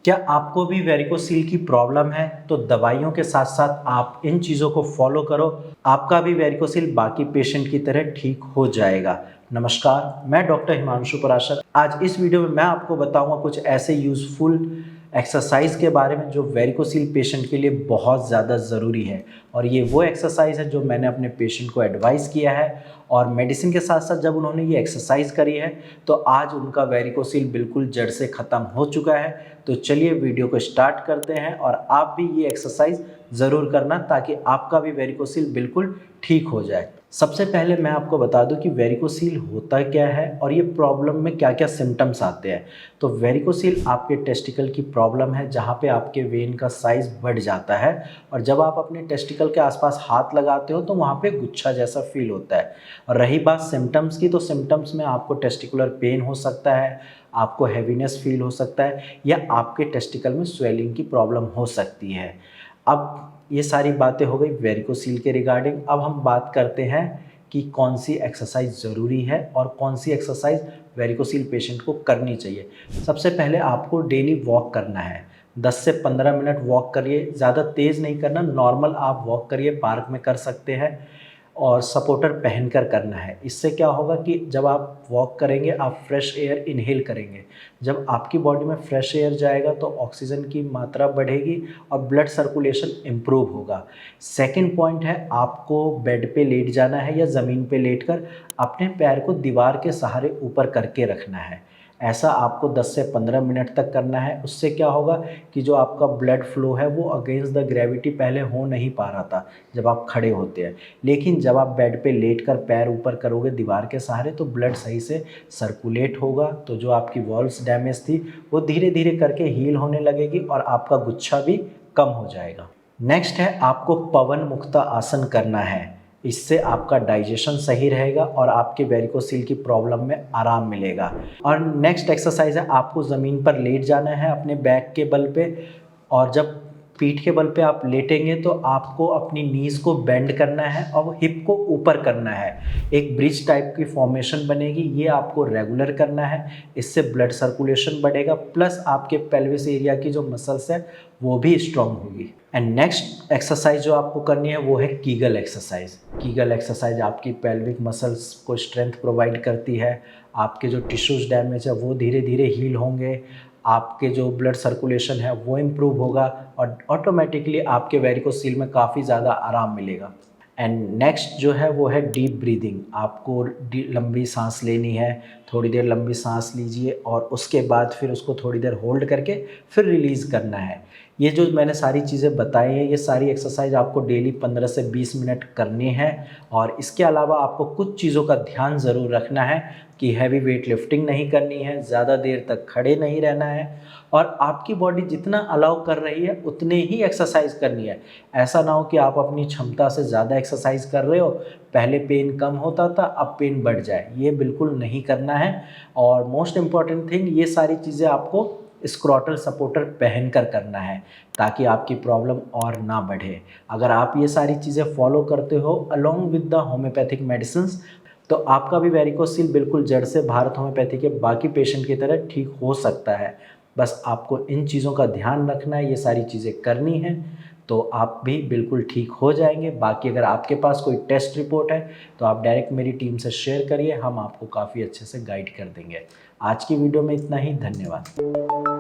क्या आपको भी वेरिकोसील की प्रॉब्लम है? तो दवाइयों के साथ साथ आप इन चीज़ों को फॉलो करो, आपका भी वेरिकोसील बाकी पेशेंट की तरह ठीक हो जाएगा। नमस्कार, मैं डॉक्टर हिमांशु पराशर। आज इस वीडियो में मैं आपको बताऊंगा कुछ ऐसे यूज़फुल एक्सरसाइज के बारे में जो वेरिकोसील पेशेंट के लिए बहुत ज़्यादा ज़रूरी है। और ये वो एक्सरसाइज है जो मैंने अपने पेशेंट को एडवाइस किया है, और मेडिसिन के साथ साथ जब उन्होंने ये एक्सरसाइज करी है तो आज उनका वेरिकोसील बिल्कुल जड़ से ख़त्म हो चुका है। तो चलिए वीडियो को स्टार्ट करते हैं, और आप भी ये एक्सरसाइज ज़रूर करना ताकि आपका भी वेरिकोसील बिल्कुल ठीक हो जाए। सबसे पहले मैं आपको बता दूं कि वेरिकोसील होता क्या है और ये प्रॉब्लम में क्या क्या सिम्टम्स आते हैं। तो वेरिकोसील आपके टेस्टिकल की प्रॉब्लम है जहाँ पे आपके वेन का साइज़ बढ़ जाता है, और जब आप अपने टेस्टिकल के आसपास हाथ लगाते हो तो वहाँ पे गुच्छा जैसा फील होता है। और रही बात सिम्टम्स की, तो सिम्टम्स में आपको टेस्टिकुलर पेन हो सकता है, आपको हैवीनेस फील हो सकता है, या आपके टेस्टिकल में स्वेलिंग की प्रॉब्लम हो सकती है। अब ये सारी बातें हो गई वेरिकोसील के रिगार्डिंग। अब हम बात करते हैं कि कौन सी एक्सरसाइज ज़रूरी है और कौन सी एक्सरसाइज वेरिकोसील पेशेंट को करनी चाहिए। सबसे पहले आपको डेली वॉक करना है। 10 से 15 मिनट वॉक करिए, ज़्यादा तेज़ नहीं करना, नॉर्मल आप वॉक करिए, पार्क में कर सकते हैं, और सपोर्टर पहनकर करना है। इससे क्या होगा कि जब आप वॉक करेंगे आप फ्रेश एयर इनहेल करेंगे। जब आपकी बॉडी में फ्रेश एयर जाएगा तो ऑक्सीजन की मात्रा बढ़ेगी और ब्लड सर्कुलेशन इम्प्रूव होगा। सेकंड पॉइंट है, आपको बेड पे लेट जाना है या ज़मीन पे लेटकर अपने पैर को दीवार के सहारे ऊपर करके रखना है। ऐसा आपको 10 से 15 मिनट तक करना है। उससे क्या होगा कि जो आपका ब्लड फ्लो है वो अगेंस्ट द ग्रेविटी पहले हो नहीं पा रहा था जब आप खड़े होते हैं, लेकिन जब आप बेड पे लेटकर पैर ऊपर करोगे दीवार के सहारे तो ब्लड सही से सर्कुलेट होगा। तो जो आपकी वॉल्व्स डैमेज थी वो धीरे धीरे करके हील होने लगेगी और आपका गुच्छा भी कम हो जाएगा। नेक्स्ट है, आपको पवन मुक्ता आसन करना है। इससे आपका डाइजेशन सही रहेगा और आपके वेरिकोसील की प्रॉब्लम में आराम मिलेगा। और नेक्स्ट एक्सरसाइज है, आपको ज़मीन पर लेट जाना है अपने बैक के बल पे, और जब पीठ के बल पे आप लेटेंगे तो आपको अपनी नीज़ को बेंड करना है और हिप को ऊपर करना है। एक ब्रिज टाइप की फॉर्मेशन बनेगी, ये आपको रेगुलर करना है। इससे ब्लड सर्कुलेशन बढ़ेगा, प्लस आपके पेल्विस एरिया की जो मसल्स है वो भी स्ट्रांग होगी। एंड नेक्स्ट एक्सरसाइज जो आपको करनी है वो है कीगल एक्सरसाइज। कीगल एक्सरसाइज आपकी पेल्विक मसल्स को स्ट्रेंथ प्रोवाइड करती है। आपके जो टिश्यूज डैमेज है वो धीरे धीरे हील होंगे, आपके जो ब्लड सर्कुलेशन है वो इम्प्रूव होगा, और ऑटोमेटिकली आपके वेरिकोसील में काफ़ी ज़्यादा आराम मिलेगा। एंड नेक्स्ट जो है वो है डीप ब्रीदिंग। आपको लंबी सांस लेनी है, थोड़ी देर लंबी सांस लीजिए और उसके बाद फिर उसको थोड़ी देर होल्ड करके फिर रिलीज़ करना है। ये जो मैंने सारी चीज़ें बताई हैं, ये सारी एक्सरसाइज आपको डेली 15 से 20 मिनट करनी है। और इसके अलावा आपको कुछ चीज़ों का ध्यान ज़रूर रखना है कि हैवी वेट लिफ्टिंग नहीं करनी है, ज़्यादा देर तक खड़े नहीं रहना है, और आपकी बॉडी जितना अलाउ कर रही है उतने ही एक्सरसाइज करनी है। ऐसा ना हो कि आप अपनी क्षमता से ज़्यादा एक्सरसाइज कर रहे हो, पहले पेन कम होता था अब पेन बढ़ जाए, ये बिल्कुल नहीं करना है। और मोस्ट इम्पॉर्टेंट थिंग, ये सारी चीज़ें आपको स्क्रॉटल सपोर्टर पहनकर करना है ताकि आपकी प्रॉब्लम और ना बढ़े। अगर आप ये सारी चीज़ें फॉलो करते हो along with the homeopathic medicines, तो आपका भी वेरिकोसील बिल्कुल जड़ से भारत होम्योपैथी के बाकी पेशेंट की तरह ठीक हो सकता है। बस आपको इन चीज़ों का ध्यान रखना है, ये सारी चीज़ें करनी है, तो आप भी बिल्कुल ठीक हो जाएंगे। बाकी अगर आपके पास कोई टेस्ट रिपोर्ट है तो आप डायरेक्ट मेरी टीम से शेयर करिए, हम आपको काफ़ी अच्छे से गाइड कर देंगे। आज की वीडियो में इतना ही, धन्यवाद।